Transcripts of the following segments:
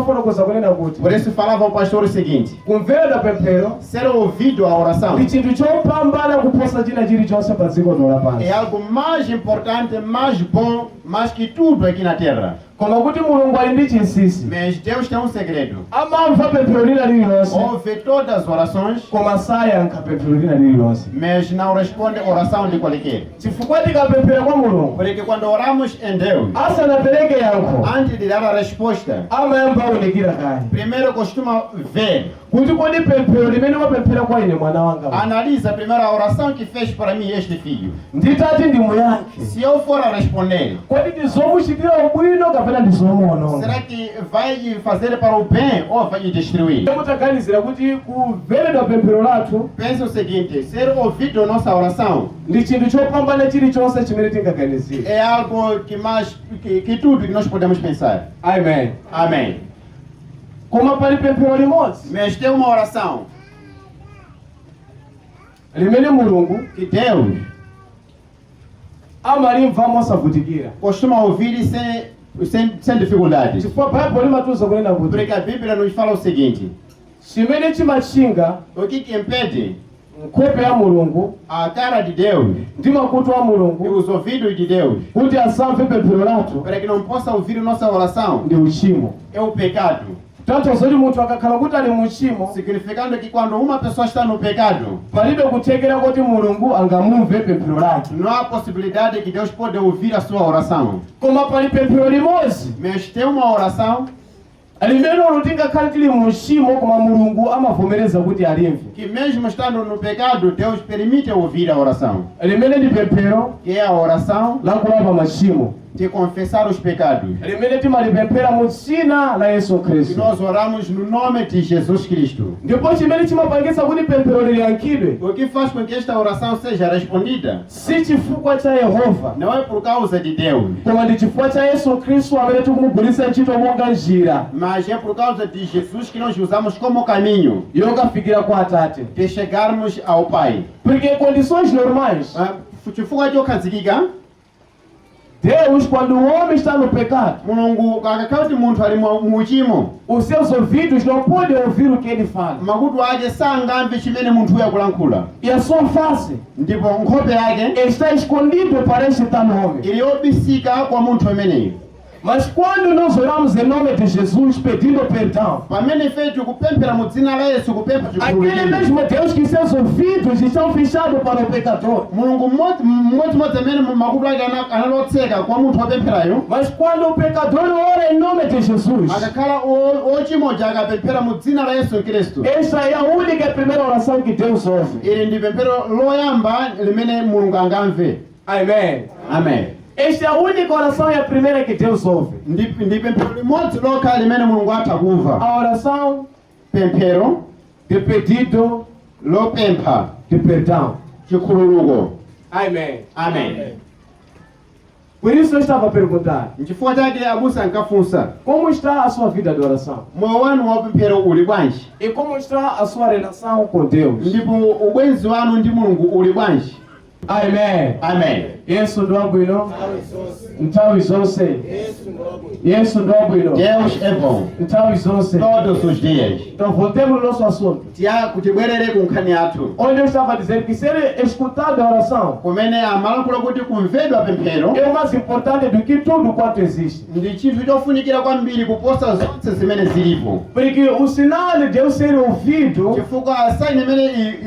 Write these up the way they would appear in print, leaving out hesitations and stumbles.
amafotokoza kunena kuti Por isso falava o pastor o seguinte: kumvera pemphero ser ouvido a oração ndi chinthu chopambana kuposa china chilichonse pa dziko é lapansi. algo mais importante, mais bom, mais que tudo aqui na terra. Koma kuti mulungu ali ndi chinsinsi, Mas Deus tem um segredo. amamva pemphero lina lililonse Ouve todas as orações, koma sayankha pemphero lina lililonse. mas não responde oração de qualquer. Chifukwa tikapemphera kwa mulungu Porque quando oramos em Deus, asanapereke yankho antes de dar a resposta, amayamba aonekera kale primeiro costuma ver, kuti kodi pemphero limene wapemphera kwa ine mwana wanga analisa primeiro a oração que fez para mim este filho. nditati ndimuyankhe, Se eu for a responder, kodi ndizomuchitira ubwino kapena ndizomuononga. será que vai fazer para o bem ou vai destruir? mutaganizira kuti kumveredwa pemphero lathu Pense o seguinte: ser ouvido nossa oração ndi chinthu chopambana chilichonse chimene tingaganizire. é algo que mais que tudo que nós podemos pensar. Amen. Amém. Koma pali pemphero limodzi Mas tem uma oração limene mulungu que Deus amalimva mosavutikira. costuma ouvir sem dificuldades. Chifukwa Baibulo limatiuza kunena kuti Porque a Bíblia nos fala o seguinte: chimene chimatchinga o que impede nkhope ya mulungu a cara de Deus ndi makutu a e mulungu os ouvidos de Deus kuti asamve pemphero lathu para que não possa ouvir nossa oração ndi uchimo. é o pecado. Tanto zoti munthu akakhala kuti ali mu uchimo Significando que quando uma pessoa está no pecado, palibe kuthekera kuti mulungu angamumve pemphero lake. não há possibilidade que Deus pode ouvir a sua oração. Koma pali pemphero limodzi Mas tem uma oração limene tingakhale tili mu uchimo koma mulungu amavomereza kuti alimve, que mesmo estando no pecado, Deus permite ouvir a oração. limene ndi pemphero Que é a oração lakulapa machimo, de confessar os pecados. limene timalipemphera mu dzina la Yesu E Khristu. nós oramos no nome de Jesus Cristo. Ndipo chimene chimapangitsa kuti pemphero liyankhidwe O que faz com que esta oração seja respondida si chifukwa cha Yehova não é por causa de Deus, koma ndi chifukwa cha Yesu Khristu amene tikumugwiritsa ntchito monga njira mas é por causa de Jesus que nós usamos como caminho yokafikira kwa Atate. de chegarmos ao Pai. Porque em condições normais, Chifukwa chokhazikika, Deus, quando o homem está no pecado, mulungu akakhala kuti munthu ali mu uchimo, os seus ouvidos não podem ouvir o que ele fala. makutu ake sangamve chimene munthuyo akulankhula, E a sua face ndipo nkhope yake está escondida para este tal homem. ili yobisika kwa munthu ameneyo. Mas quando nós oramos em nome de Jesus pedindo perdão, Pamene ife tikupemphera mu dzina la Yesu kupempha aquele chikhululukiro, mesmo Deus que seus ouvidos estão fechados para o pecador, mulungu mmodzi amene makutu ake analotseka kwa munthu wapempherayo, mas quando o pecador ora em nome de Jesus, akakhala ochimoja akapemphera mu dzina la Yesu Khristu, essa é a única e primeira oração que Deus ouve. ili ndi pemphero loyamba limene mulungu angamve. Amém. Amen. Esta é a única oração e a primeira que Deus ouve. Ndi pemphero limodzi lokha limene mulungu atha kumva. A oração Pemphero de pedido lopempha de perdão. chikhululuko. Amém. Amen. Por isso eu estava a perguntar, N'chifukwa chake abusa ankafunsa, como está a sua vida de oração? moyo wanu wapemphero uli bwanji? E como está a sua relação com Deus? Ndipo ubwenzi wanu ndi mulungu uli bwanji? Amém. Amen. Yesu ndo abwino. Nthawi zonse. Yesu ndo abwino. Deus é bom Nthawi zonse. todos os dias. Então voltemos no nosso assunto. Kutibwerere ku nkhani yathu Onde eu estava dizendo que ser escutado a oração kumene amalankhula kuti kumvedwa pemphero é o mais importante do que tudo quanto existe. ndi chinthu chofunikira kwambiri kuposa zonse zimene zilipo. Porque o sinal de eu ser ouvido, Chifukwa saini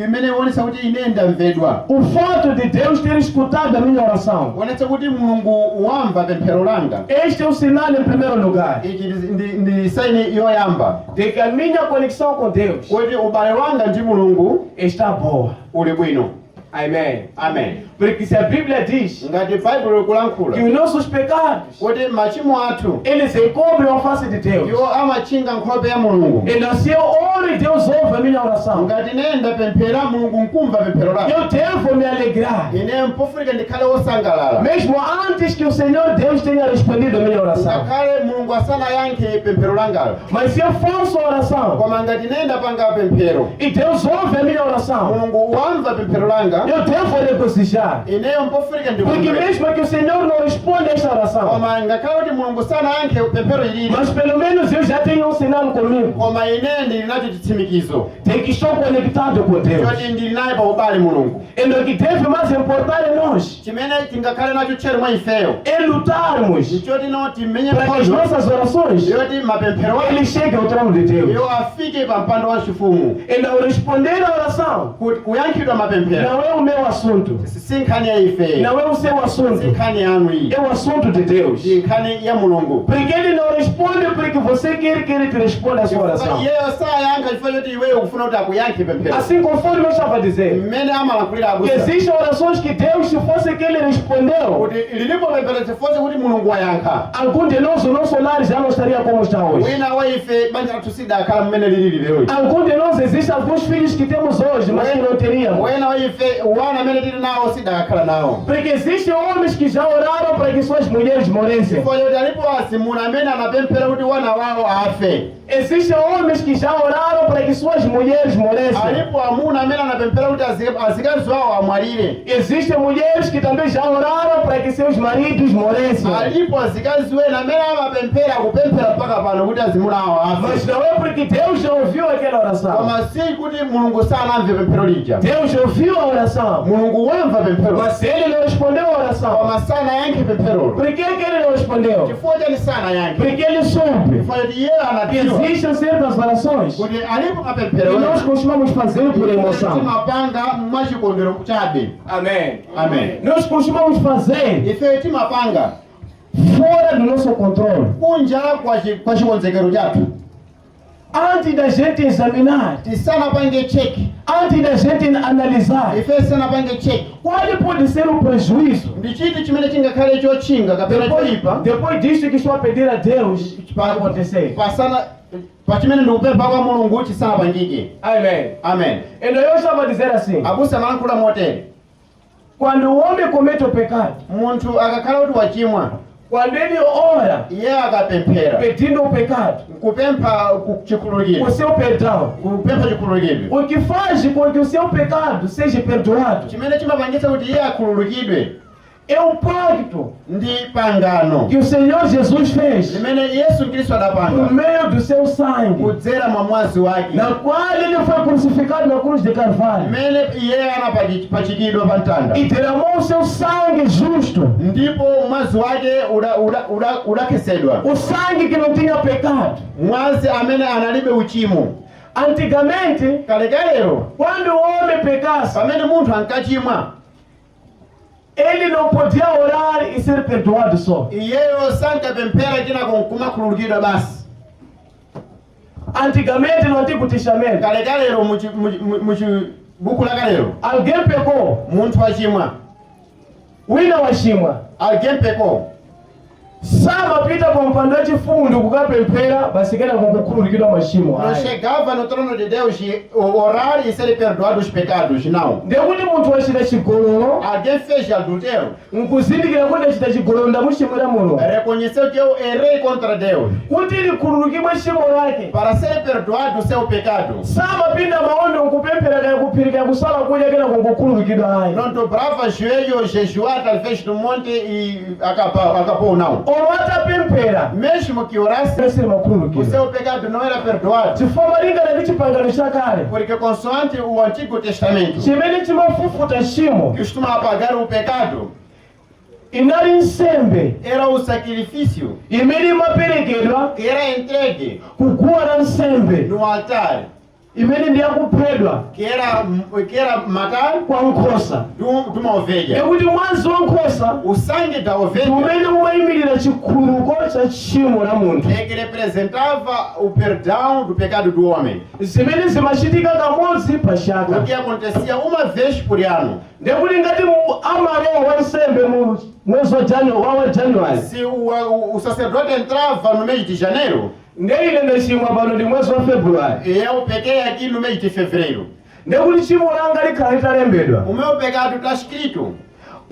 imene ionetsa kuti ine ndamvedwa, o fato de Deus ter escutado a minha oração, ionetsa kuti mulungu wamva pemphero langa. este é o sinal em primeiro lugar Ichi ndi saini yoyamba de que a minha conexão com Deus kuti ubale wanga ndi mulungu está boa. uli bwino. Amém. Amen. Porque se a Bíblia diz Ngati Baibulo ikulankhula que os nossos pecados, kuti machimo athu eles encobrem a face de Deus. iwo amachinga nkhope ya mulungu. Então se eu oro e Deus ouve a minha oração, Ngati nenda pemphera mulungu nkumva pemphero langa, eu devo me alegrar. ine mpofunika ndikhale wosangalala. Mesmo antes que o Senhor Deus tenha respondido a minha oração. Ngakhale mulungu asanayankhe pemphero langa, Mas se eu faço a oração koma ngati nenda panga pemphero e Deus ouve a minha oração, mulungu wamva pemphero langa, eu devo regocijar. ineyo mpofurika ndi Porque mesmo que o Senhor não responda a esta oração, koma ngakhale kuti mulungu sanayankhe pemphero ilili, mas pelo menos eu já tenho um sinal comigo. koma ine ndili nacho chitsimikizo Tem que estar conectado com Deus. choti ndili naye pa ubale mulungu. E o que deve mais importar em nós chimene tingakhale nacho tcheru mwa ifeyo é lutarmos ndichoti no timenye para que as nkhondo nossas orações yoti mapemphero ele chegue ao trono de Deus. yo afike pa mpando wa chifumu. E não responder à oração Kuyankhidwa mapemphero não é o meu assunto, si nkhani ya ife, não é o seu si assunto, nkhani yanu iyi, é o assunto de Deus. ndi nkhani ya mulungu. Porque ele não responde porque você quer que ele te responda a sua oração. iyeyo sayankha chifukwa choti iweyo ukufuna kuti akuyankhe pemphero. Assim conforme eu estava dizendo, mmene amalankhulira que abusa existem orações que Deus, se fosse que ele respondeu, kuti lilipo pemphero chifukwa kuti mulungu wayankha, algum de nós, o nosso lar já não estaria como está hoje. wina wa ife banja lathu sidakhala mmene lilili lero. Algum de nós, existem alguns filhos que temos hoje, mas que não teríamos. wina wa ife wana amene tili nawo sidakhala nawo. Porque existem homens que já oraram para que suas mulheres morressem. chifukwa choti alipo azimuna amene anapemphera kuti wana wawo afe. Existem homens que já oraram para que suas mulheres morressem. alipo amuna amene anapemphera kuti azikazi wawo amwalire. Existem mulheres que também já oraram para que seus maridos morressem. alipo azikazi wena amene amapemphera kupemphera mpaka pano kuti azimuna awo Mas afe. não é porque Deus já ouviu aquela oração. koma si kuti mulungu sanamve pemphero lija. Deus ouviu a oração, mulungu wamva pemphero, mas ele não respondeu a oração. koma sanayankhe pemphero. Por que ele não respondeu? chifukwa chani sanayankhe? Porque ele soube chifukwa choti iye que anadziwa existem certas orações kuti alipo que mapemphero nós costumamos fazer por emoção. timapanga mwachikondwero chabe. Amém. Amém. Nós costumamos fazer ife timapanga fora do nosso controle, kunja kwa chikonzekero chathu. antes da gente examinar, tisanapange cheki, antes da gente analisar ife tisanapange cheki qual pode ser o prejuízo. ndi chiti chimene chingakhale chotchinga kapena choyipa Depois disto que estou a pedir a Deus vai acontecer. pa chimene ndikupempha kwa mulungu chisanapangike. Amém. Amen. Então eu estava a dizer assim, abusa amalankhula motere, quando o homem comete o pecado, munthu akakhala kuti wachimwa, quando ele ora iye akapemphera pedindo o pecado, kupempha o chikhululukiro, seu perdão, kupempha chikhululukidwe, o que faz com que o seu pecado seja perdoado chimene chimapangitsa kuti iye akhululukidwe é o pacto ndi pangano que o Senhor Jesus fez limene Yesu Khristu por adapanga meio do seu sangue, kudzera mwa mwazi wake, na qual ele foi crucificado na cruz de Carvalho limene iye anapachikidwa pa mtanda, e derramou o seu sangue justo, ndipo mwazi wake udakhetsedwa, o sangue que não tinha pecado. mwazi amene analibe uchimo. Antigamente, Kalekalero quando o homem pecasse, pamene munthu ankachimwa, ele não podia orar e ser perdoado só. iyeyo sankapemphera kenako nkumakhululukidwa basi. Antigamente, no Antigo Testamento, Kalekalero muchibuku lakalero, alguém pecou, munthu wachimwa, wina wachimwa, alguém pecou, samapita pa mpando wachifundo kukapemphera basikena kukhululukidwa machimo não aya. chegava no trono de Deus orar e ser perdoado os pecados, não. Ndekuti munthu wachita chigololo, Alguém fez adultério, nkuzindikira kuti achita chigololo ndamuchimwira Mulungu, reconheceu que eu errei contra Deus. kuti likhululukidwe chimo lake, Para ser perdoado o seu pecado, samapinda maondo nkupemphera kaya kuphirika kusala kudya kena kukhululukidwa aya. não dobrava joelho, jejuar talvez no monte e acabou, não. Owatapemphera Mesmo que orasse, esiri o makhululukidwa seu pecado não era perdoado, chifukwa malingana ndi chipangano chakale porque consoante o Antigo Testamento, chimene chimafufuta chimo costuma apagar o pecado, inali nsembe era o sacrifício imene imaperekedwa que era entregue kuguwa la nsembe no altar, imene ndi yakuphedwa que era matar kwa nkhosa, de uma ovelha. ekuti mwazi wa nkhosa O sangue da ovelha umene umayimirira chikhululuko cha tchimo la munthu, é que representava o perdão do pecado do homem, zimene zimachitika kamodzi pa o chaka. que acontecia uma vez por ano. Ndekuti ngati amalowa wa nsembe mu mwezi wa Januwari, Se o sacerdote entrava no mês de janeiro, ndeine ndachimwa pano ndi mwezi wa Februwari, e eu peguei aqui no mês de fevereiro, ndekuti tchimo langa likhala litalembedwa o meu pecado está escrito.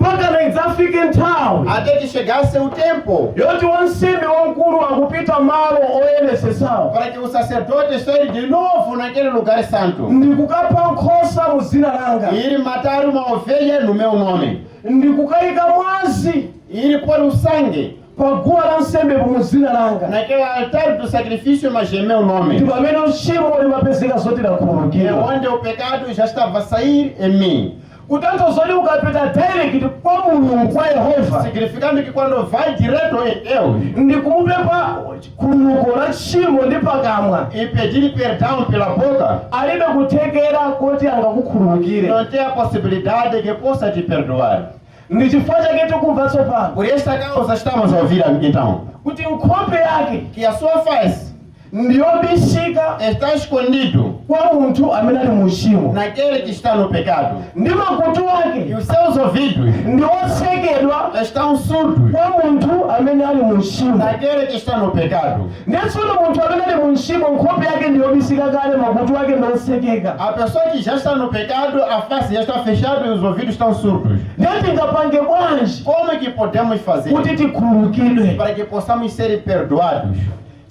mpaka na idzafike nthawi até que chegasse o tempo yoti wansembe wamkulu akupita malo oyenesesawo para que o sacerdote esteja de novo naquele lugar santo ndikukapha nkhosa mu dzina langa, e ir matar uma ovelha no meu nome, ndikukayika mwazi e ir pôr o sangue pa guwa la nsembe mu dzina langa, naquele altar do sacrifício, mas em meu nome. ndi pamene uchimo limapezeka zoti É lakhululukira. onde o pecado já estava a sair em mim. Kutanthauza ukapita direct kwa Mulungu, kwa Yehova, Significando que quando vai direto em Deus ndikumupempha khululuko la tchimo ndi pakamwa, e pedir perdão pela boca, alibe kuthekera kuti angakukhululukire. não tem a possibilidade que possa te perdoar. Ndi chifukwa chake tikumva tsopano Por esta causa estamos a ouvir então kuti nkhope yake que a sua face ndiyobisika está escondido kwa munthu amene ali mu uchimo, naquele que está no pecado, ndi makutu e ake os seus ouvidos ndi otsekedwa estão surdos kwa munthu amene ali mu uchimo. naquele que está no pecado. Ndetsono munthu amene ali mu uchimo nkhope yake ndiyobisika kale, makutu ake ndotsekeka. A pessoa que já está no pecado, a face já está fechada e os ouvidos estão surdos. Ndiye tingapange bwanji Como é que podemos fazer kuti tikhululukidwe? para que possamos ser perdoados?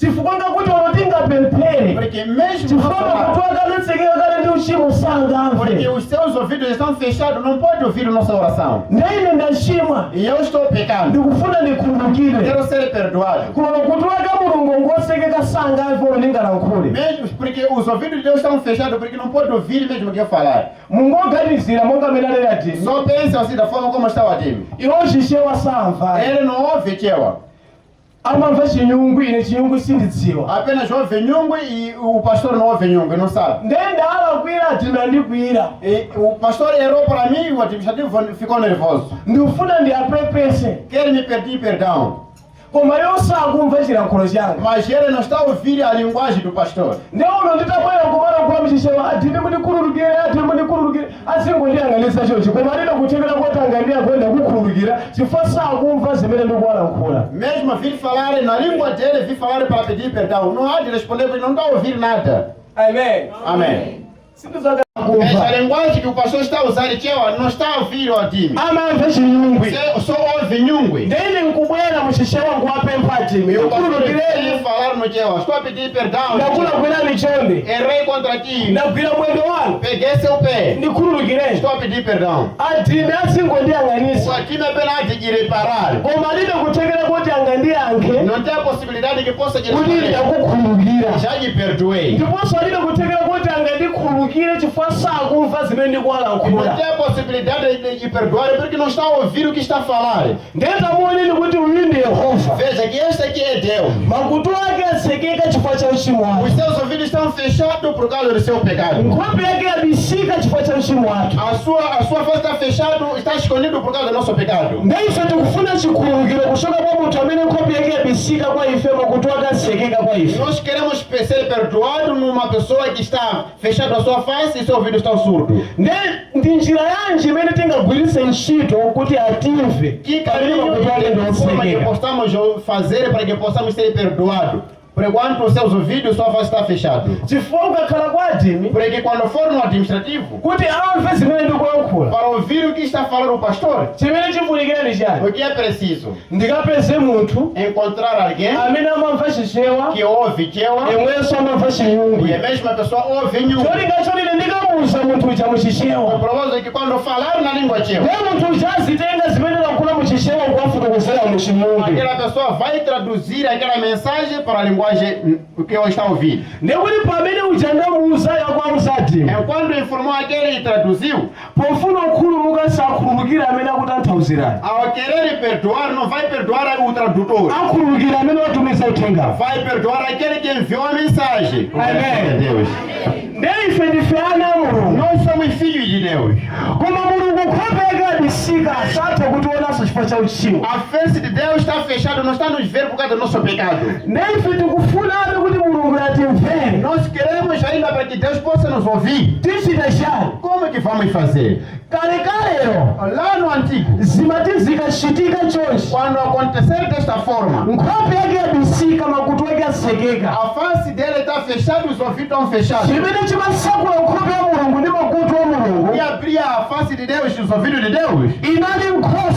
Chifukwa ngakuti ono tingapemphere, Porque mesmo chifukwa makutu ake anatsekeka kale ndi uchimo porque sangamve. os seus ouvidos estão fechados, não pode ouvir a nossa oração. Ndiye ine ndachimwa, E eu estou pecando, ndikufuna ndikhululukidwe. quero ser perdoado. Koma makutu ake Mulungu ngotsekeka sangamve ono ndingalankhule. Mesmo porque os ouvidos de Deus estão fechados, porque não pode ouvir mesmo que eu falar. Mungoganizira monga amene alero ati Só pensa assim da forma como estava dizendo. iwo chichewa samva, Ele não ouve Tchewa, amamva chiyungu, ine chiyungu sindidziwa. apenas ouve Nhungu e o pastor não ouve Nhungu, não sabe. Ndenda alakwira ati nandikwira, E o pastor errou para mim e o administrativo ficou nervoso. ndikufuna ndiyapepese, Quer me pedir perdão, koma iwo sakumva chilankhulo changa. mas ele não está a ouvir a linguagem do pastor. Ndi uno nditabwera kumalankhula mchichewa ati ndimundikhululukire, ati mundikhululukire, asingondiyang'anisa chochi, koma alibe kuthekera kuti angandiyakwenda kukhululukira chifukwa sakumva zimene ndikuwalankhula. Mesmo vir falar na língua dele, vir falar para pedir perdão, não há de responder porque não está a ouvir nada. Amen. Amém. Sindizaka Essa kumva. linguagem que o pastor está a usar, Tchewa, não está a ouvir o Adime. Amamva chiyungu. Só ouve Nhungu. Ndine nkubwera muchichewa nkuwapempha ati E o pastor mukhululukireni, veio falar no Tchewa, estou a pedir perdão. ndakulakwirani chonde, Errei contra ti. ndagwira mwendo wanu, Peguei seu pé. ndikhululukireni. Estou a pedir perdão. Adime O asingondiyang'anisa, Adime apenas de reparar. koma alibe kuthekera kuti angandiyankhe Não tem a possibilidade que possa te kuti responder. ndakukhululukira, Já lhe perdoei. ndiponso alibe kuthekera kuti angandikhululukire chifukwa sakumva zimene Não ndikuwalankhula. tem a possibilidade de perdoar porque não está a ouvir o que está a falar. Ndetamuoneni kuti uyu ndi Yehova, Veja que este aqui é Deus. makutu ake atsekeka chifukwa cha uchimo wake, Os seus ouvidos estão fechados por causa do seu pecado. nkhope yake yabisika chifukwa cha uchimo wake. A sua face está fechada, está escondido por causa do nosso pecado. Ndeife tikufuna chikhululukiro kuchoka kwa munthu amene nkhope yake yabisika kwa ife, makutu ake atsekeka kwa ife. Nós queremos ser perdoados numa pessoa que está fechada a sua face e seu ouvido está surdo. Ndi njira yanji imene tingagwiritse ntchito kuti atimve Que pamene caminho makutu ake e de forma que ndiotsekeka. possamos fazer para que possamos ser perdoados? Por enquanto os seus ouvidos, sua face está fechada. Chifukwa ukakhala kwa adimi Porque quando for no administrativo, kuti amve zimene ndikuyankhula, para ouvir o que está falando o pastor, chimene chifunikira ndi chani? o que é preciso? Ndikapeze munthu Encontrar alguém amene amamva chichewa, que ouve Tchewa imwenso amamva chiyungu. e a mesma pessoa ouve Nhungu. cholinga chonine ndikamuwuza munthu uja O muchichewa, provável é que quando falar na língua Tchewa, ndiye munthu uja azitenga zimene lankhula muchichewa nkuwafotokozera muchiyungu. aquela pessoa vai traduzir aquela mensagem para a linguagem que eu está ouvindo. ndikuti pamene uja ndamuwuza yakwamuza adimi, Quando informou aquele e traduziu, pofuna kukhululuka sakhululukira amene akutanthauzirani, ao querer perdoar, não vai perdoar o tradutor. akhululukira amene watumiza uthengawo. Vai perdoar aquele que enviou a mensagem. Amém. Deus. ndiye ife ndife ana a Mulungu, Nós somos filhos de Deus. koma Mulungu nkhope yake yabisika asathe kutionanso chifukwa cha uchimo. A face de Deus está fechada, não está nos ver por causa do nosso pecado. ndiye ife tikufunabe kuti Mulungu yatimvere. Nós queremos ainda para que Deus possa nos ouvir. tichita chani? Como é que vamos fazer? Kalekaleyo Lá no Antigo, zimati zikachitika chonchi, quando acontecer desta forma, nkhope yake yabisika, makutu ake atsekeka, a face dele está fechada, os ouvidos estão fechados. chimene chimasakula nkhope ya Mulungu ndi makutu a Mulungu E abrir a face de Deus e os ouvidos de Deus, inali nkhope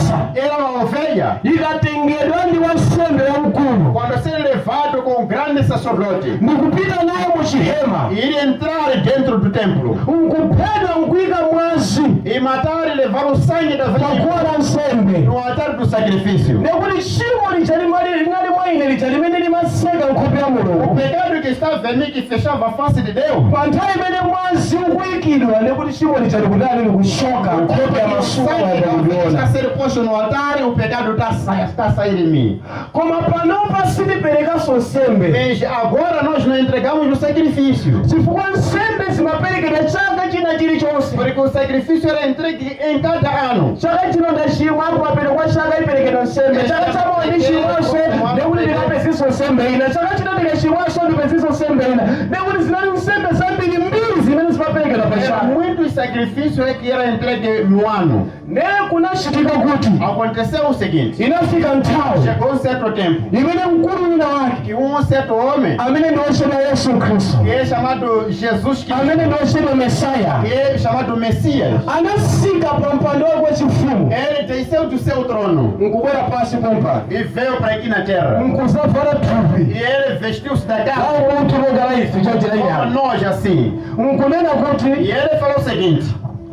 sacerdote nikupita naye muchihema e entrar dentro do templo nkuphedwa nkuika mwazi e matar e levar o sangue da paguwa vítima la nsembe no altar do sacrifício. nekuti tchimo linali mwa ine lija limene limaseka nkhope ya O mulungu pecado que estava em mim, que fechava a face de Deus, pa nthawi imene mwazi ukuyikidwa nekuti tchimo lija likudali likushoka nkhope ya o masuka sangue da vítima está a yakuliona ser posto no altar e o pecado está a sair em mim. koma panopa sitiperekanso nsembe Mas agora nós não entregamos o sacrifício, chifukwa nsembe zimaperekedwa chaka china chilichonse porque o sacrifício era entregue em cada ano. chaka chino ndachimwa apo paperekwa chaka iperekedwa nsembe chaka chamawa ndichimwanso nekuti ndikapezinso nsembe ina chaka chino ndikachimwanso ndipezinso nsembe ina nekuti zinali nsembe zambiri mbiri zimene zimaperekedwa pa Era chaka muitos sacrifícios que era entregue no ano. ne kunachitika kuti Aconteceu o seguinte: inafika nthawi chegou um certo tempo imene mkulu wina wake que certo homem, amene ndiwochedwa yesu khristu que é chamado Jesus, que amene ndiwochedwa mesaya é chamado Messias, anasika pa mpando wake wachifumu ele desceu do seu trono nkubwera pasi pompa e veio para aqui na terra. nkuzavala thupi E ele vestiu-se da carne, awo utulogala ife como chachiraiya nós assim. nkunena E kuti ele falou o seguinte: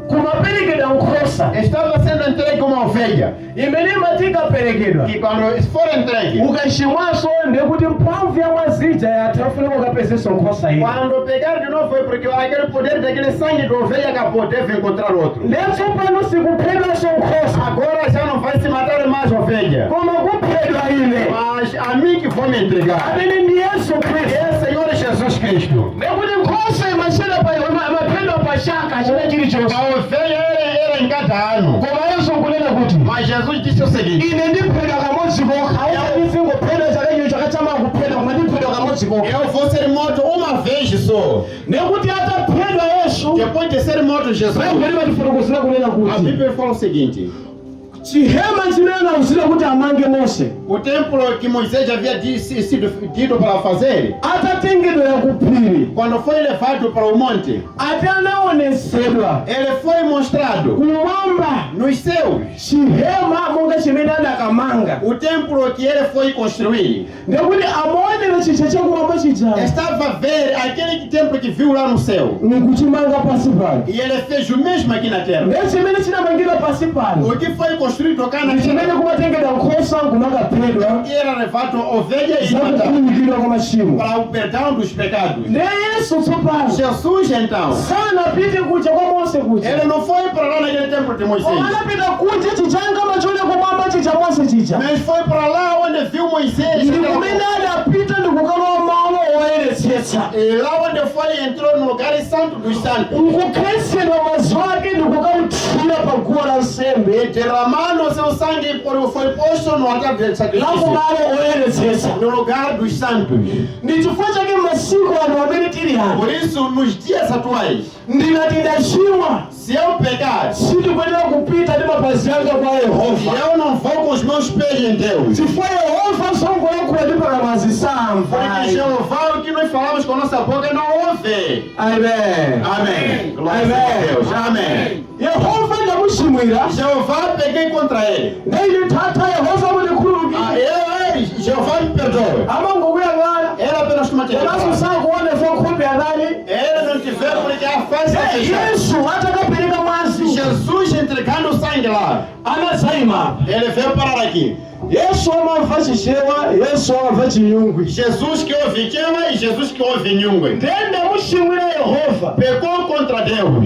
kumaperekedwa nkhosa estava sendo entregue uma ovelha, imene imatikaperekedwa que quando for entregue, ukachimwanso ndekuti mphamvu ya mwazija yatha ufuneka ukapezenso nkhosa iyi quando pegar de novo foi porque aquele poder daquele sangue de ovelha acabou, deve encontrar outro. lenso pano sikuphedwanso nkhosa Agora já não vai se matar mais ovelha, koma kuphedwa ine mas a mim que vou me entregar. amene ndi yesu khristu É Senhor Jesus Cristo. nekuti nkhosa imaphedwa pa chaka china chilichonse A ovelha era em cada ano. koma yesu nkunena kuti Mas Jesus disse o seguinte: ine ndiphedwa kamodzi kokha aisingophedwa chaka chino chaka chama kuphedwa koma ndiphedwa kamodzi kokha eu vou ser morto uma vez só. nekuti ataphedwa yesu Depois de ser morto Jesus, baibulo limatifotokozera kunena a kuti Bíblia fala o seguinte: chihema chimene anawuzira kuti amange mose o templo que Moisés havia sido dito para fazer, atatengedwera ku phiri quando foi levado para o monte, ati anaonesedwa ele foi mostrado kumwamba nos céus chihema monga chimene adakamanga o templo que ele foi construir. ndekuti amaonera chicha chakumwamba chija Estava a ver aquele templo que viu lá no céu. nkuchimanga pasi pano E ele fez o mesmo aqui na terra. ndi chimene chinamangidwa pasi pano O que foi construído cá na ndi chimene terra, kumatengedwa nkhosa nkumakaphedwa que era levado ovelha e matado zakukhululukidwa kwa machimo para o perdão dos pecados. ndi yesu tsopano Jesus então, sanapite kuja kwa mose kuja ele não foi para lá naquele templo de Moisés, koma anapita kuja chichanga machole kumwamba chicha mose chicha mas foi para lá onde viu Moisés. ndi kumene adapita ndikukalowa malo oyeretsetsa E lá onde foi, entrou no lugar santo dos santos. nkukhetsedwa mazi ake ndikukamuthira pa guwa la nsembe E derramando o seu sangue foi posto no altar de la sacrifício, kumalo oyeretsetsa no lugar dos santos. ndi chifukwa chake masiku ano amene tili ano Por isso, nos dias atuais, ndinati ndachimwa se eu pecar, sindikuyenera kupita ndi mapazi anga kwa yehova eu não vou com os meus pés em Deus. chifukwa yehova songoyankhula ndi pakamwa zisamva Porque Jeová, o que nós falamos com a nossa boca, não ouve. amen Amém. Glória a Deus. Amém. yehova ndamuchimwira Jeová, peguei contra ele. ndaine tata yehova mundikhululukire Jeová me perdoe. amangokuyang'ana Ele apenas toma komanso sakuonefa nkhope yanani Ele não tiver porque a face é fechada. yesu atakapereka mwazi Jesus entregando o sangue lá. anazayima Ele veio parar aqui. yesu amamva chichewa yesu amamva chiyungwi Jesus que ouve Queima e Jesus que ouve Nhungwe. ndende muchimwira yehova Pecou contra Deus.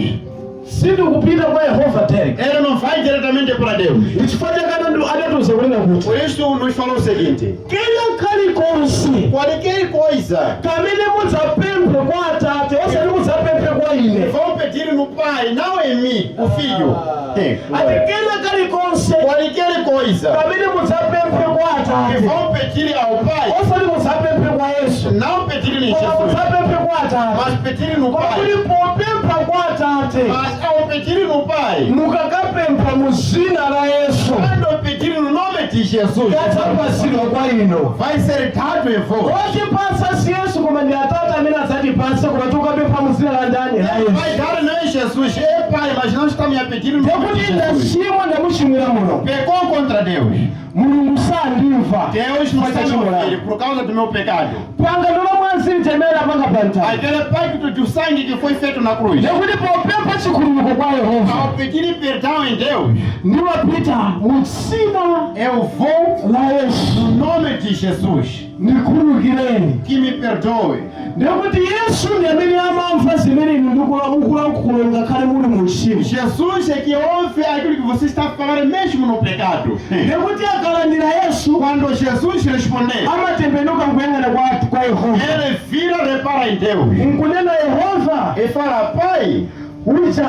sindikupita kwa yehova tere Ele não vai diretamente para Deus. ichifukwa chake adatiuza kunena kuti Por isso nos falou o seguinte: kena kalikonse qualquer coisa kamene mudzapemphe kwa atate osati mudzapemphe kwa ine vão pedir no Pai, não em mim, o Filho. ati kena kalikonse Qualquer coisa kamene mudzapemphe kwa que atate vão pedir ao Pai, osati mudzapemphe kwa yesu não pedir em koma Jesus, mudzapemphe kwa atate mas pedir no koma Pai. kuti popempha kwa atate Mas ao pedir no Pai, mukakapempha mu zina la yesu quando pedir no nome de Jesus katapasirwa kwa ino vai ser dado em vós. otipasa si Yesu koma ndi Atate amene adzatipasa koma tikapempha mu dzina la ndani la Ele vai Yesu dar não em Jesus. É Pai, mas não estamos a pedir no nome de ndekuti Jesus. ndachimwa ndamuchimwira muno Pecou contra Deus. mulungu sandimva Deus não está me ouvir por causa do meu pecado. panga ndolomwanziri temera panga pantali Aquele pacto do sangue que foi feito na cruz. ndekuti popempha chikhululuko kwa Yehova Ao pedir perdão em Deus, ndiwapita mu dzina eu vou la Yesu no nome de Jesus. ndikhululukireni Que me perdoe. ndekuti Yesu ndi amene amamva zimene inu ndikulankhula ngakhale muli mu tchimo Jesus é que ouve aquilo que você está falando mesmo no pecado. ndekuti akalandira Yesu Quando Jesus responder, amatembenuka nkuyang'ana kwa Yehova ele vira e repara em Deus. nkunena Yehova E fala, Pai, uja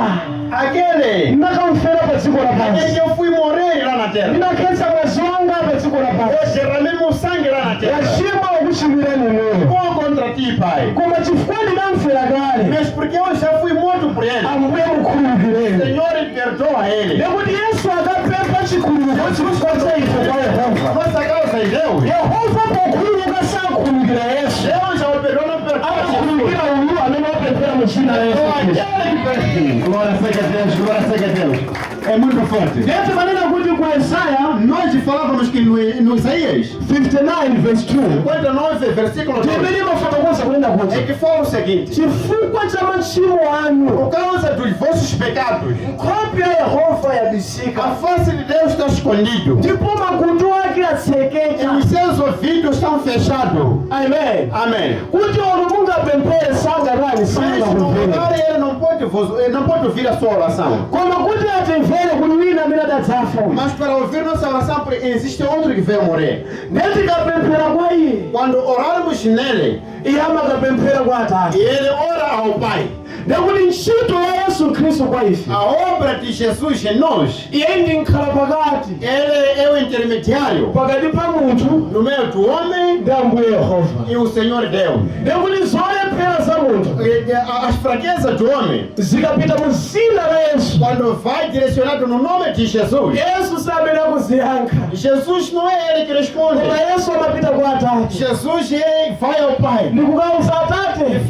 aquele ndakamfera pa dziko que lapansi eu fui morrer lá na terra. ndinakhetsa mwazi wanga pa dziko Eu lapansi derramei meu sangue lá na terra. yachimwa ukuchimwirani inuyo Vou contra ti, Pai. koma chifukwa ndinamfera kale Mas porque eu já fui morto por ele. ambuye mukhululukireni Senhor, perdoa ele. ndekuti Yesu akapempha chikhululuko chifukwa cha ife kwa Yehova Nossa causa em Deus. Yehova pokhululuka sakhululukira Yesu Deus já operou no perdão. amakhululukira uyu amene wapemphera mu dzina la Yesu Khristu Glória seja a Deus, glória seja a Deus. É muito forte. ndeti manena kuti kwa Yesaya Nós falávamos que no Isaías 59 verse 2 59, versículo 2, timene mafotokoza kunena é kuti que fala o seguinte: chifukwa cha machimo anu por causa dos vossos pecados, nkhope ya Yehova yabisika a face de Deus está escondido ndipo makutu ake e atsekeka os seus ouvidos estão fechados. amen Amém. kuti olo mungapemphere sangatani Mas no sangakumvere lugar ele não pode ouvir a sua oração. koma kuti atimvere kuti wina amene adadzafa uyu Mas para ouvir nossa oração existe outro que veio morrer. netikapemphera kwa iye Quando orarmos nele, iye amakapemphera kwa Atate e ele ora ao Pai, nekuti ntchito ya Yesu Khristu kwa ife a obra de Jesus em nós, iye ndi nkhala pakati ele é o intermediário pakati pa munthu no meio do homem ndi ambuye Yehova e o Senhor Deus. nekuti zolephera za munthu As fraquezas do homem, zikapita mu dzina la Yesu quando vai direcionado no nome de Jesus, Yesu samene akuziyankha Jesus não é ele que responde. koma Yesu amapita kwa Atate Jesus vai ao Pai ndikukauza e Atate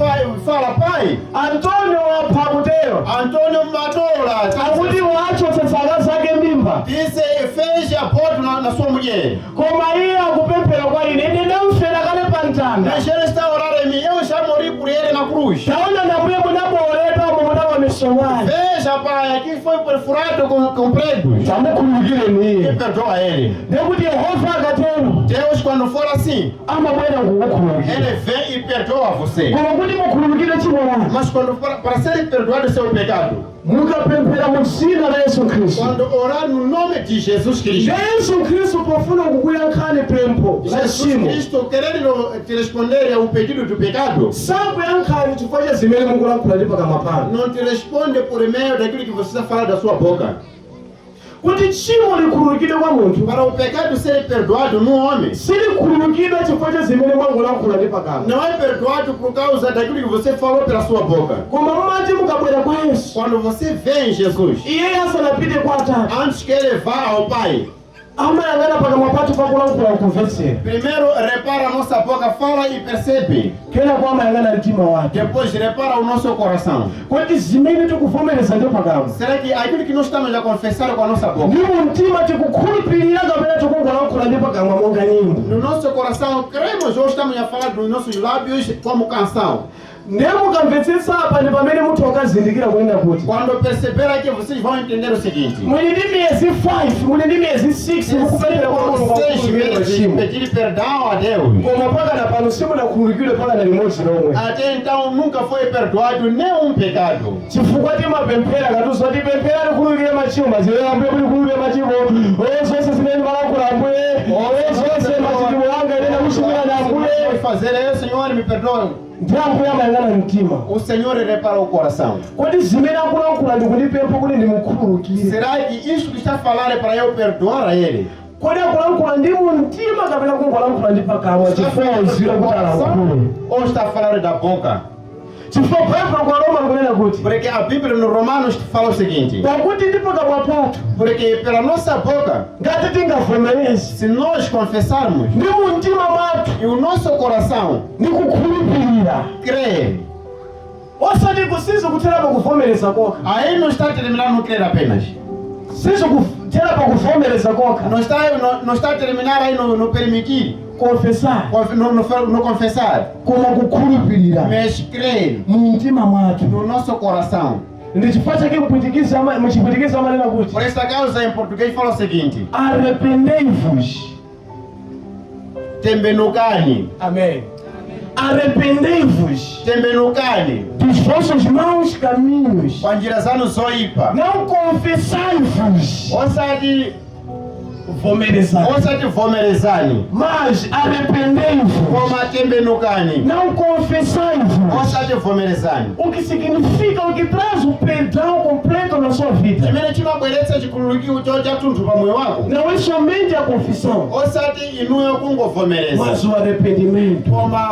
fala, Pai, Antonio wapha kutero Antônio Madola akuti wachotsa zaka zake mimba disse, fez aborto na sua mulher. koma iye akupemphera kwa ine ine ndamfera kale pa mtanda Mas ele está orando em mim, eu já morri por ele na cruz. taona nambuye munabooleta omo munaba misomali Veja, Pai, aqui foi perfurado com pregos. tamukhululukireni Que iye perdoa ele. ndekuti Yehova akatero Deus, quando for assim, amabwera kukukhululukira ele vem e perdoa você. koma kuti mukhululukire tchimo lanu Mas quando para ser perdoado o seu pecado, mukapemphera mu dzina la Yesu Khristu quando orar no nome de Jesus Cristo, Yesu Khristu pofuna kukuyankhani pempho la Jesus tchimo Cristo querendo te responder ao pedido do pecado, sakuyankhani chifukwa cha zimene mukulankhula ndi pakamwa panu não te responde por meio daquilo que você está falando da sua boca. kuti tchimo likhululukidwe kwa munthu Para o pecado ser perdoado no homem, silikhululukidwa chifukwa cha zimene mwangolankhula ndi pakamwa não é perdoado por causa daquilo que você falou pela sua boca. koma mumati mukabwera kwa Yesu Quando você vê em Jesus, iye asanapite kwa Atate antes que ele vá ao Pai, amayang'ana pakamwa pathu pakulankhula kumvetsera primeiro repara a nossa boca, fala e percebe. kenako amayang'ana mtima wake Depois repara o nosso coração. kuti zimene tikuvomereza ndi pakamwa Será que aquilo que nós estamos a confessar com a nossa boca, ndi mu mtima tikukhulupirira kapena tikungolankhula ndi pakamwa monga nyimbo no nosso coração cremos ou estamos a falar dos nossos lábios como canção? ndiye mukamvetsetsa apa ndi pamene munthu akazindikira kunena kuti Quando perceber aqui, vocês vão entender o seguinte: muli ndi miyezi 5 muli ndi miyezi 6 mukupemphera kwa mulungu vocês akukhululukira machimo pedir perdão a Deus. koma pakana pano simunakhululukidwe pakana limodzi lomwe Até então nunca foi perdoado nenhum pecado. chifukwa timapemphera katuzwa tipemphera tikhululukire machimo mazilero ambuye kulikhululukire machimo zonse zimene malankhula ambuye zonse machitimo anga inena kuchimwira na ambuye Vai fazer isso, Senhor, me perdoe. ndi ambuye amayang'ana mtima O Senhor repara o coração. kodi zimene akulankhula ndikundipempha kuti ndimukhululukire Será que isso que está falando é para eu perdoar a Ele? kodi akulankhula ndi mu mtima kapena kungolankhula ndi pakamwa chifukwa uzira kuti alankhule Ou está falando da boca? chifukwa Baibulo kwa Roma likunena kuti Porque a Bíblia no Romanos fala o seguinte: pakuti ndipo kamwa pathu porque pela nossa boca, ngati tingavomereze se nós confessarmos ndi mu mtima mwathu e o nosso coração ndi kukhulupirira, crer, osati kusizi kuthera pa kuvomereza kokha, aí não está terminando no crer apenas. sizi kuthera pa kuvomereza kokha, Não está a terminar aí no permitir, confessar no confessar, koma kukhulupirira mas crer mu mtima mwathu. no nosso coração. Ndi chifukwa chake muchipwitikizi amanena kuti Por esta causa, em português fala o seguinte: arrependei-vos. tembenukani, Amém. Arrependei-vos tembenukani dos vossos maus caminhos. com a direção zoipa. Não confessai-vos, Osati vomerezai, mas arrependei-vos. Koma tembenukani. Não confessai-vos. Osati vomerezani. O que significa, o que traz o perdão completo na sua vida. Chimene chimabweretsa chikhululukiro ucho chathunthu pa moyo wako. Não é somente a confissão, Osati inuyo kungovomereza, mas o arrependimento. koma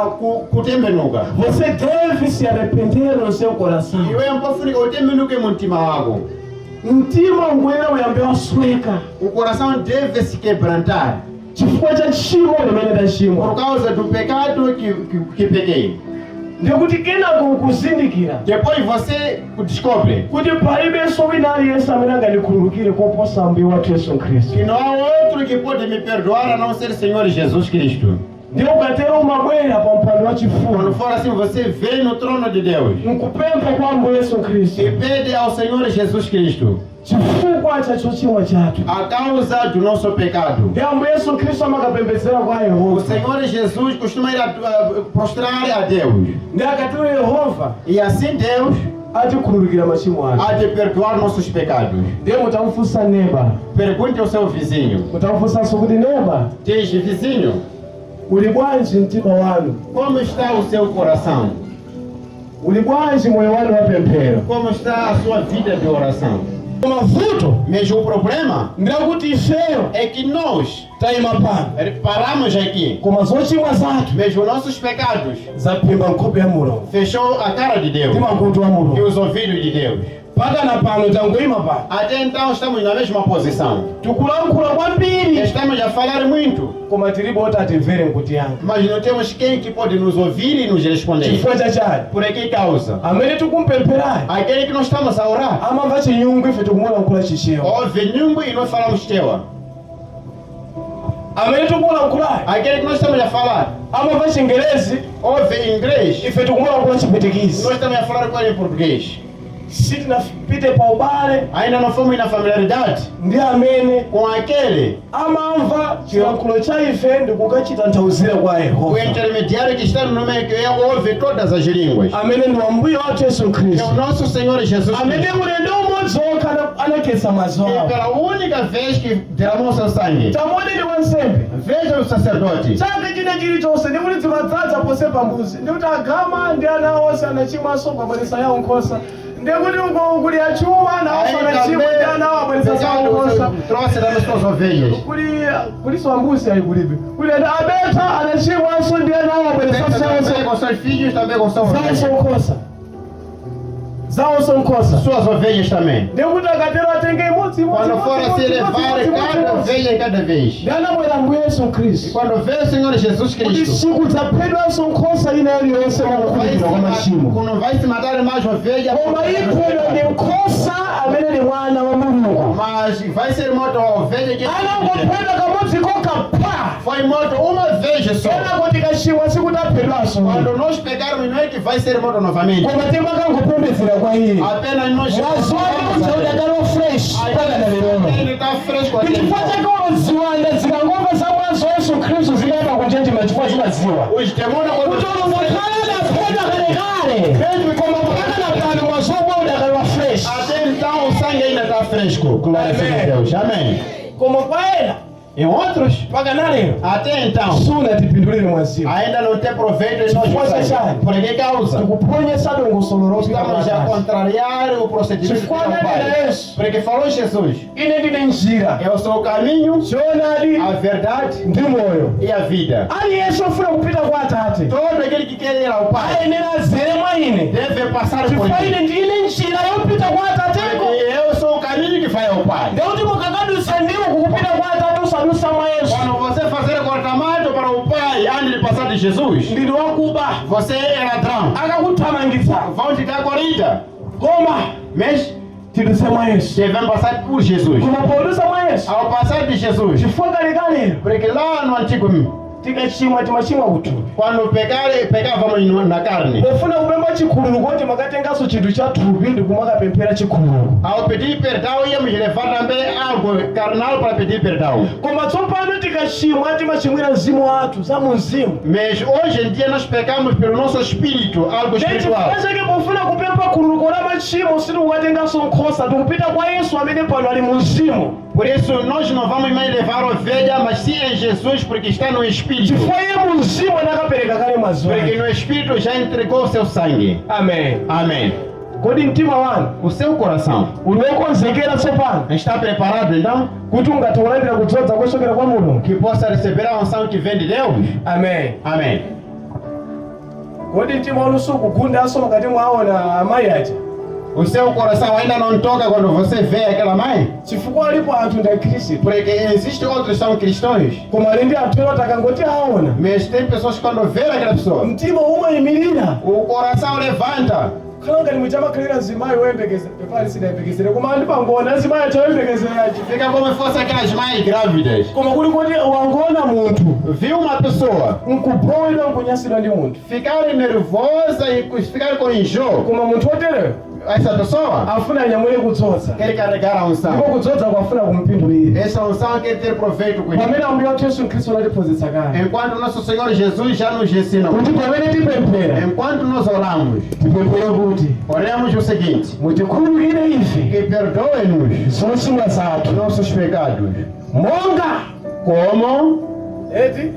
kutembenuka. Você deve se arrepender no seu coração. Iwe mpofunika utembenuke mu mtima wako. Mtima ungwena uyambe wasweka O coração deve se quebrantar chifukwa cha tchimo limene por tachimwa. causa do pecado que pequei. Ndikuti kenako ukuzindikira Depois você descobre kuti palibenso wina aliyense amene angandikhululukire koposa mbuye wathu Yesu Khristu. que não há outro que pode me perdoar a não ser o Senhor Jesus Cristo. Ndi ukatero umabwera pa mpando wa Quando chifundo for assim, você vem no trono de Deus nkupempha kwa mbuye Yesu Khristu e pede ao Senhor Jesus Cristo chifukwa cha chochimwa chathu. a causa do nosso pecado. Ndi ambuye Yesu Khristu amakapembedzera kwa O Yehova. Senhor Jesus costuma ir prostrar a Deus. Ndi akatero Yehova E assim Deus atikhululukira machimo athu. há de perdoar nossos pecados. Ndiye mutamufunsa neba, Pergunte ao seu vizinho. mutamufunsanso kuti neba, Diz, vizinho, uli bwanji mtima wanu? como está o seu coração? Uli bwanji moyo wanu wa pemphero? Como está a sua vida de oração? Mavuto Mas o problema ndakuti ifeyo é que nós tayima pano paramos aqui, koma zochimwa zathu mas os nossos pecados zaphimba nkhope ya Mulungu fechou a cara de Deus ndi makutu a e Mulungu. os ouvidos de Deus. Mpaka na pano tangoyima pano Até então estamos na mesma posição. tikulankhula kwambiri Estamos a falar muito, koma tilibe oti atimvere nkuti yanga. mas não temos quem que pode nos ouvir e nos responder. Chifukwa chachani Por que causa? amene tikumpempherayo Aquele que nós estamos a orar amamva chiyungu, ife tikumulankhula chichewa. ouve nyumbo e nós falamos teua. Amene tikumulankhulayo Aquele que nós estamos a falar amamva chingerezi, ouve inglês, ife tikumulankhula chipwitikizi. nós estamos a falar com ele em português. sitinapite pa ubale Ainda não fomos na familiaridade ndi amene com aquele, amamva chilankhulo cha ife ndikukachitanthauzira kwa o Yehova intermediário que está no meio, que ouve todas as línguas. amene ndi wambuye wathu Yesu É o Khristu, nosso Senhor Jesus amene Cristo. ulendo umodzi wokha anakhetsa maso E awo. pela única vez que derramou seu sangue, Tamuoneni wansembe veja o sacerdote. chake chine chilichonse ndikuti dzimadzadza pose pambuzi, ndikuti agama ndi ana onse anachimwanso pabweresa yawo nkhosa, ndikuti uko kuli achuma nawonso anachimwa ndi ana awo abweresa zawo nkhosa, trouxe das suas ovelhas. kuliso ambusi ayi kulibe kuli abetha anachimwanso ndi ana awo abweresa Também com seus filhos, também com suas zawonso ovelhas. nkhosa, zawonso nkhosa. Suas ovelhas também. Ndikuti akatero atenge imodzi Quando for a se levar cada ovelha cada vez. ndi anabwera mbuye Yesu E Khristu quando vê o Senhor Jesus kuti Cristo, sikudzaphedwanso nkhosa ina iliyonse mwakukhulupirira kwa machimo, não vai se matar mais ovelha, koma iphedwa ndi nkhosa amene ndi mwana wa Mulungu. mas vai ser morta a ovelha que Anangophedwa kamodzi kokha pa, foi morta uma vez só. kenako tikachimwa sikudzaphedwanso, Quando nós pegarmos, não é que vai ser morta novamente. koma timakangopembedzera kwa iye. Apenas nós Wazonda udakalo fresh mpaka na lero. Ele está fresco até Chifukwa então. chake uziwanda zikangomva za mwazo Yesu Khristu zikayamba kuchenjera chifukwa chimadziwa Os demônios quando kuti unomuthana phedwa kalekale, koma mpaka na pano mwazobwa udakaliwa fresh. até então o sangue ainda está fresco. Glória a Deus. Amém. Koma kwa ena Em outros, mpaka nalero até então, sunatipindulire mwazimu. ainda não tem proveito em Chifukwa nós. chachani? Por que causa? Tikuponyesa dongosolo Estamos a contrariar o procedimento do Chifukwa Pai. nalero Yesu Porque falou Jesus, ine ndine njira eu sou o caminho, choonadi a verdade ndi moyo. e a vida. aliyense ofuna kupita kwa Atate Todo aquele que quer ir ao Pai ayenera azere mwa ine deve passar por chifukwa mim. ine ndine njira yopita kwa Atateko. Eu sou o caminho que vai ao Pai. ndeuti mukakadusa ndiwo kukupita kwa Atate usadusa mwa Yesu Quando você fazer cortamento para o Pai antes de passar de Jesus, ndili wakuba você é ladrão. akakuthamangitsa Vão te dar corrida. koma Mas tiduse mwa Yesu. devemos passar por Jesus. koma podusa mwa Yesu Ao passar de Jesus, chifukwa kalekalero porque lá no Antigo, tikachimwa timachimwa kuthupi. quando pecávamos na carne, pofuna kupempha chikhululu kuti makatengaso chinthu cha thupi ndi kumakapemphera chikhululu. ao pedir perdão, íamos levar também algo carnal para pedir perdão. koma tsopano tikachimwa timachimwira mzimu wathu za mu mzimu. Mas hoje em dia nós pecamos pelo nosso espírito, algo espiritual. chifukwa chake pofuna kupempha khululuko la machimo sitikukatengaso nkhosa tikupita kwa Yesu amene pano ali mu mzimu. Por isso nós não vamos mais levar ovelha, mas sim em Jesus, porque está no espírito. chifukwa iye mu mzimu anakapereka kale mwazi Porque wake. no espírito já entregou o seu sangue. amen. Amém. kodi mtima wanu O seu coração uli wokonzekera tsopano está preparado então kuti ungathe kulandira kudzodza kochokera kwa Mulungu. que possa receber a unção que vem de Deus? amen. Amém. kodi mtima wanu sukugundanso mukati mwaona amayi aja O seu coração ainda não toca quando você vê aquela mãe? chifukwa alipo anthu ndi akhristu Porque existem outros que são cristãos, koma ali ndi anthu ena takangoti aona mas tem pessoas que quando vê aquela pessoa, mtima umayimirira o coração levanta. khala ngati muchamakhalira zimayi woyembekeza pepali sidayembekezere koma ali pangona azimayi achawoyembekezerachi Fica como se fosse aquelas mães grávidas. koma kuli kuti wangona munthu Viu uma pessoa nkubowedwa nkunyasidwa ndi munthu ficar nervosa e ficar com enjoo, koma munthu otereyo essa pessoa afuna anyamule kudzodza quer carregar a ndipo unção. kudzodza kwafuna kumpindulira Essa unção quer ter proveito com ele. pamene ambuye wathu Yesu Khristu anatiphunzitsa kale Enquanto nosso Senhor Jesus já nos ensina, kuti pamene tipemphera enquanto nós oramos, tipemphere kuti oremos o seguinte: mutikhululukire ife que perdoe-nos zochimwa zathu nossos pecados, monga como eti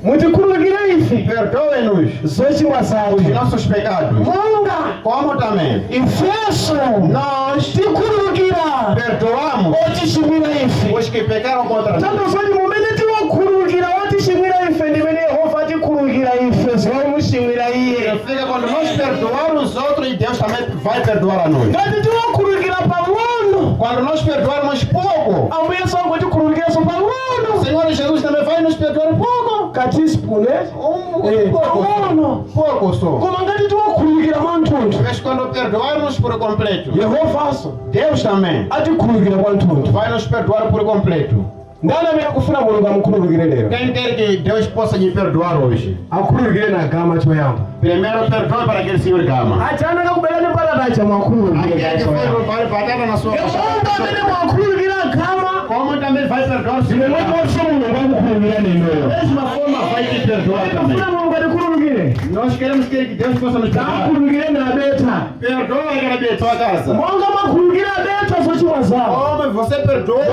mutikhululukire ife perdoe-nos zochimwa zathu os nossos pecados, monga como também ifenso nós tikhululukira perdoamos otishimwira ife. os que pecaram contra nós. tandozoti mumene tiwakhululukira otishimwira ife ndimene Yehova atikhululukira ife zomushimwira iye. Significa quando nós perdoarmos os outros, e Deus também vai perdoar a nós. ngati tiwakhululukira pang'ono Quando nós perdoarmos pouco, ambuye sangotikhululukiranso o pang'ono Senhor Jesus também vai nos perdoar pouco. katispune Pouco, pang'ono pouco só. koma ngati tiwakhululukira mwanthunthu Mas quando perdoarmos por completo, Yehovanso Deus também atikhululukira kwanthunthu. vai nos perdoar por completo. ndani amene akufuna mulungu amukhululukire lero Quem quer que Deus possa lhe perdoar hoje? akhululukire na gama choyamba Primeiro perdoe para aquele senhor Gama. achana kakubelani patatacha mwakhululukire Aquele que foi choyamba roubar batata na sua Yehova amene mwakhululukira gama como também vai perdoar o senhor zimene Gama. mwatso mulungu akukhululukira neneyo. Da mesma forma vai te perdoar também. akufuna mulungu atikhululukire Nós queremos que Deus possa nos perdoar. akhululukire na abetha Perdoa aquela da tua casa. monga mwakhululukira abetha zochimwa zawo Como você perdoa,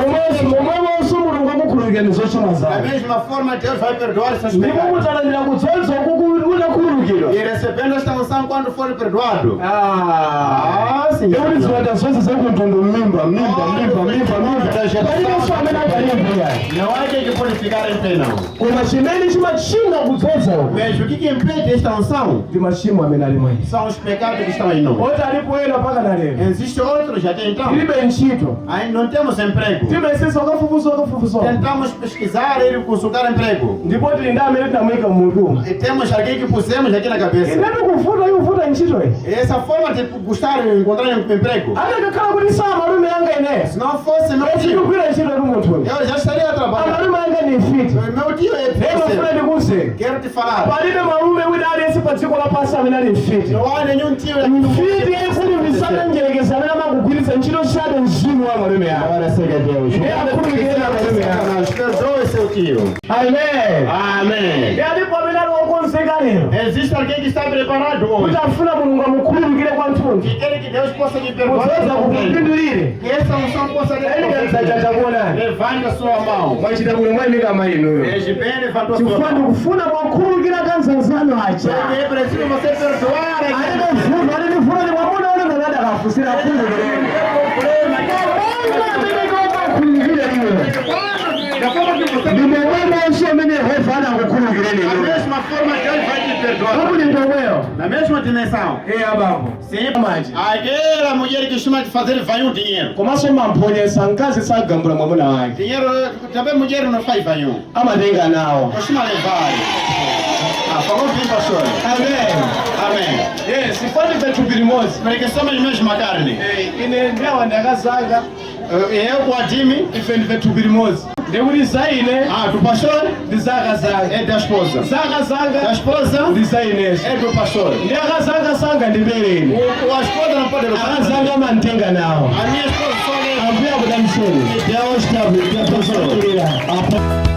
momwemonso mulungu akukhululukira ni zochimwa da zawo mesma forma Deus vai perdoar seus ndipo pecados. mutalandira kudzodza kudakhululukidwa. E recebendo esta unção quando for perdoado. Sim. Ekuti ziwanda zonse zakuntondo mimba palibenso amene akalimbuya Não há quem que pode ficar em pé, não. koma chimene chimachinga kudzodza uku Mas o que impede esta unção ndi machimo amene ali mwayi são os pecados que estão em nós. oti alipo ena mpaka na lero Existem outros até então. tilibe ntchito Ainda não temos emprego. timayesesa ukafufuza Tentamos pesquisar e consultar emprego. ndipo tili ndi amene tinamuyika mmutu E temos alguém que pusemos aqui na cabeça. inati kuvuta ikuvuta ntchito iyi E essa forma de gostar de encontrar um emprego. atakakhala kuti sa malume anga ineyo Se não fosse meu tio, tikugwira ntchito ti munthuyu eu já estaria trabalhando. amalume anga ni mfiti Meu tio é mafuna terceiro. ndikuze Quero te falar. palibe malume wina aliyense pa dziko lapansi amene ali mfiti Não há nenhum tio mfiti yekulimbisana njerekeza amene amagugwiritsa ntchito chabe mzimu wa malume anga Agora seja Deus. ndiye akhululukire na malume anga Perdoe seu tio. amen Amém. ndiye alipo amene ali akonzeka lero Existe alguém que está preparado hoje. kuti afuna mulungu amukhululukire kwathunthu Que quer que Deus possa lhe perdoar. muzoza kukupindulire Que essa unção possa lhe ayikanisa chakuonani Levante a sua mão. mwachita bwino mwayimika mayinuyo Veja bem, levantou sua chifukwa mão. ndikufuna mwakhululukira kanzanzano aja Porque é preciso você perdoar aquele alifuna ni mwamuna ule ngana akafusira khululukire Da forma que você ndimomwema onse amene yehova anakukhululukireni da mesma forma Deus vai te perdoar. kabuli ndomweyo Na mesma dimensão. abambo Sim. manje Aquela mulher que costuma fazer vai um dinheiro. komanso mamponyesa mkazi sagambula mwamuna wake Dinheiro, também mulher não faz vai um. amatenga nawo Costuma levar. Falou bem, pastor. amen Amém. yes ifanife thupi limodzi Porque somos a mesma carne. ine ndiawa ndakazanga Eu com a Jimmy. ife ndife thupi limodzi ndikuti zaine Do pastor ndizakazanga é da esposa. Da zakazanga esposa ndizaineso é do pastor. ndiyakazanga ndibereni A esposa não pode levar. akazanga mantenga nawo A minha esposa só leva. ambuya kudamsoni Deus está pastor